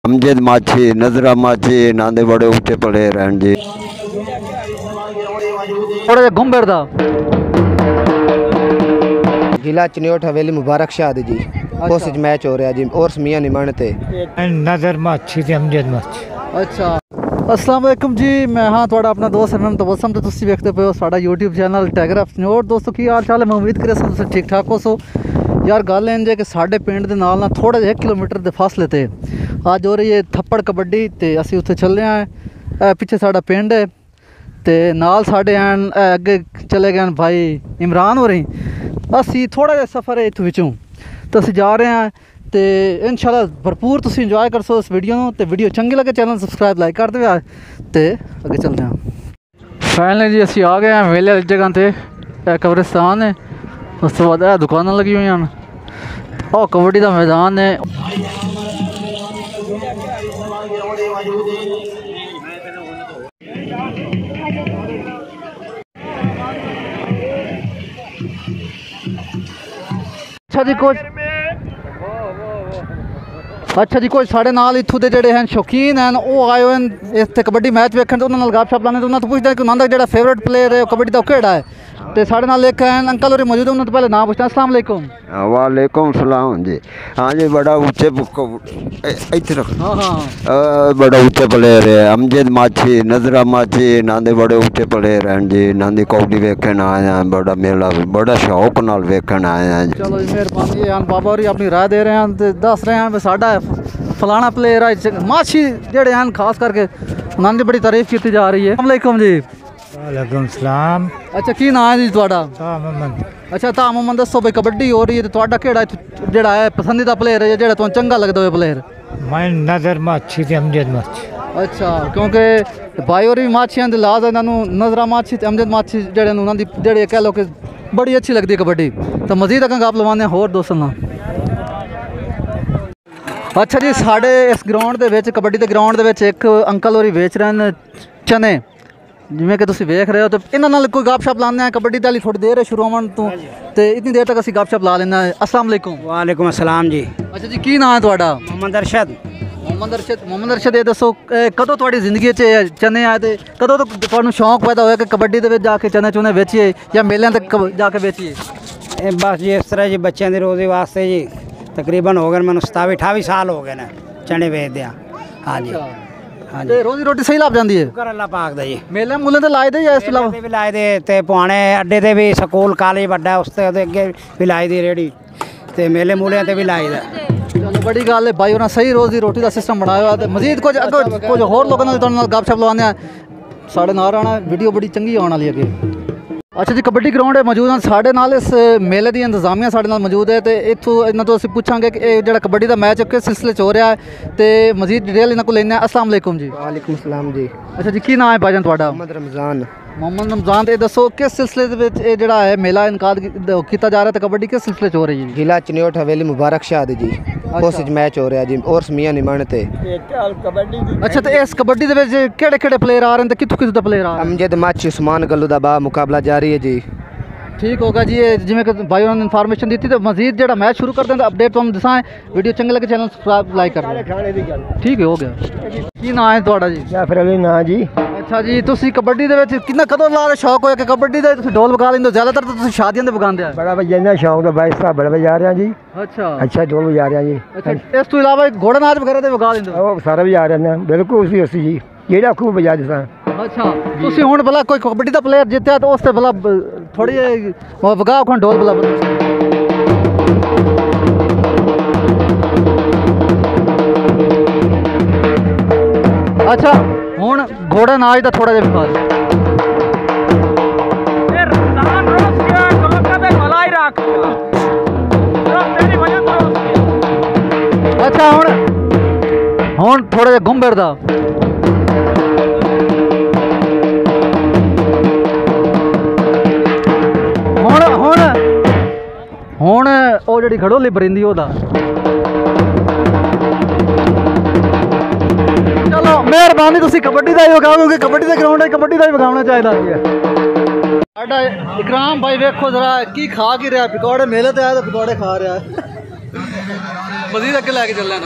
अमजद माछी, नजरा माछी, नांदे बड़े ऊंचे प्लेयर हैं जी। थोड़ा जिहा घूम बैठदा जिला चनियोट हवेली मुबारक शाह जी। उस मैच हो रहा जी और मियां निमान ते नजर माछी ते अमजद माछी। अच्छा, अस्सलाम वालेकुम जी। मैं हाँ थोड़ा अपना दोस्त इमरान तबस्सुम तो तुसी देखते पे हो साडा YouTube channel tiger of Chiniot. दोस्तों की हाल चाल है? मैं उम्मीद करे तुसी ठीक ठाक हो। सो यार गल इंज है कि साडे पिंड दे नाल ना थोड़ा जिहा 1 किलोमीटर दे फासले ते अज हो रही है थप्पड़ कबड्डी ते असी उत्थे चले आए। पिछे साडा पिंड है ते नाल साडे हैं अगे चले गए भाई इमरान हो रही। असी थोड़ा जिहा सफ़र है इत्थों विचों तो असी जा रहे हैं तो इंशाल्लाह भरपूर तुम इंजॉय कर सो इस वीडियो में। तो वीडियो चंगी लगे चैनल सबसक्राइब लाइक कर दे तो अगे चलते हैं। फाइनली जी असी आ गए हैं मेले वाली जगह पर। कब्रिस्तान है, उस तो बाद दुकान लगी हुई हैं और कबड्डी का मैदान है। अच्छा जी कुछ साढ़े नाल इत्थों के जोड़े हैं शौकीन हैं वो आए हुए हैं इतने कबड्डी मैच वेखन। तो उन्होंने गपशप लाने तो उन्होंने पूछते हैं कि उन्होंने जो फेवरेट प्लेयर है कबड्डी का केड़ा है। तो साढ़े नाल एक हैं अंकल और मौजूद है, उन्होंने पहले नाम पूछना। अस्सलाम वालेकुम। वालेकुम सलाम जी। हाँ जी, बड़ा ऊंचे इधर रख। हाँ बड़ा ऊंचे प्लेयर है अमजद माछी, नजरा माछी, नांदे बड़े ऊंचे प्लेयर हैं जी। नांदी कबड्डी वेखन आए हैं, बड़ा मेला बड़ा शौक नाल वेखन आए हैं। चलो जी मेहरबानी है। बाबा और अपनी राय दे रहे हैं तो दस रहे हैं साडा फलाना प्लेयर है माछी जेड़े हैं खास करके उन्होंने बड़ी तारीफ की जा रही है। वालेकुम जी। वालेकुम सलाम। अच्छा की नाम है जी तुहाडा? मोहम्मद। अच्छा ता मोहम्मद, दसो भाई कबड्डी हो रही है तो तुहाडा केड़ा जेड़ा है पसंदीदा प्लेयर है जेड़ा तुहानू चंगा लगदा होवे प्लेयर? मैं नजर माछी ते अमजद माछी। अच्छा, क्योंकि भाई और भी माछियां दे लाज इन्हों नजरा माछी ते अमजद माछी जेड़े उन्होंने जेड़े कह लो कि बड़ी अच्छी लगती है कबड्डी। तो मजीद अगर आप लवाने होर दोस्तों ना। अच्छा जी, साढ़े इस ग्राउंड दे विच कबड्डी के ग्राउंड दे विच एक अंकल होरी बेच रहे हैं चने जिमें कि तुम वेख रहे हो। तो इन्होंने कोई गपशप लाने हैं कबड्डी वाली थोड़ी देर है शुरू होने तो इतनी देर तक असी गपशप ला लेना है। अस्सलाम वालेकुम। वालेकुम अस्सलाम जी। अच्छा जी की नाम है तुहाडा? मोहम्मद अरशद। मोहम्मद अरशद ये दसो कदों तुहाडी जिंदगी च चने आए थे कदों तो तुहानू शौक पैदा होया कि कबड्डी दे विच जाके चने चुने बेचिए या मेलियां तक जाके बेचिए? बस जी इस तरह जी बच्चों की रोजी वास्ते जी तकरीबन हो गए मैं 27-28 साल हो गए ने चने बेचदे। हाँ जी हाँ जी। रोजी रोटी सही लग जाती है? शुक्र अल्लाह पाक दा जी। मेले मूले तो लाए दे या इस तो इलावा भी लाए दे ते पुआने अड्डे ते भी स्कूल कॉलेज बड़ा उसते अगे भी लाई दी रेहड़ी ते मेले मूले ते भी लाई दा। चलो बड़ी गल है भाई उन्हें सही रोजी रोटी का सिस्टम बनाया हुआ। मजीद कुछ कुछ होर लोगों ने गपशप लवाने साढ़े नाल आना वीडियो बड़ी चंगी आने वाली अगे। अच्छा जी, कबड्डी ग्राउंड है मौजूद हैं साढ़े नाल इस मेले की इंतजामिया साढ़े नाल मौजूद है। तो इतों इन्हों तो असीं पुछांगे कि जो कबड्डी का मैच किस सिलसिले हो रहा है तो मजीद डिटेल इन्हों को लेना। अस्सलाम वालेकुम जी। वालेकुम सलाम जी। अच्छा जी की नाम है भाईजान तुहाडा? मोहम्मद रमज़ान। मोहम्मद रमज़ान। तो दसो किस सिलसिले जो है मेला इनकाद किया जा रहा है तो कबड्डी किस सिलसिले हो रही है? जिला चनियोट हवेली मुबारक शाह जी। उस मैच हो रहा जी और मियां निमान ते। अच्छा, तो इस कबड्डी के केड़े प्लेयर आ रहे हैं तो कितों प्लेयर आ रहे हैं? अमजद माछी उस्मान गल्लू दा बा मुकाबला जारी है जी। ठीक होगा जी। जिमें कि भाई उन्होंने इन्फॉर्मेशन दी थी तो मजीद जो मैच शुरू करते हैं तो अपडेट तुम दसाएं। वीडियो चंगे लगे चैनल सब्सक्राइब लाइक कर दें। ठीक है हो गया। की नाम है तुहाडा जी? जाफर अली ना जी। अच्छा जी, तुसी कबड्डी दे विच कितना कदों ला शौक होया कि कबड्डी दे तुसी ढोल बजा लेंदे? ज़्यादातर तो तुसी शादियां दे बगांदे आ। बड़ा बजाना शौक है भाई साहब, बड़ा बजा रहे हैं जी। अच्छा अच्छा ढोल बजा रहे हैं जी। अच्छा, इस तो इलावा घोड़ा नाच वगैरह दे बगा लेंदे? वो सारा बजा रहे हैं बिल्कुल उसी जी जेड़ा खूब बजा देता। अच्छा, तुसी हुण भला कोई कबड्डी दा प्लेयर जित्या तो उसते भला थोड़ी बगाओ खान ढोल भला। अच्छा हुण घोड़ा नाच दा थोड़ा जिहा विकास। अच्छा हुण थोड़ा जिहा घुम बैठदा। हुण ਉਹ ਜਿਹੜੀ ਖੜੋਲੀ ਪਰਿੰਦੀ ਉਹਦਾ। चलो मेहरबानी तुसी कबड्डी का ही विखाओ क्योंकि कबड्डी का ग्राउंड है, कबड्डी का ही विखाना चाहिए। साडा इकराम भाई वेखो जरा की खा की रहा पकौड़े मेले ते आया तो पकौड़े खा रहा है। मजीद अगे लैके चलना।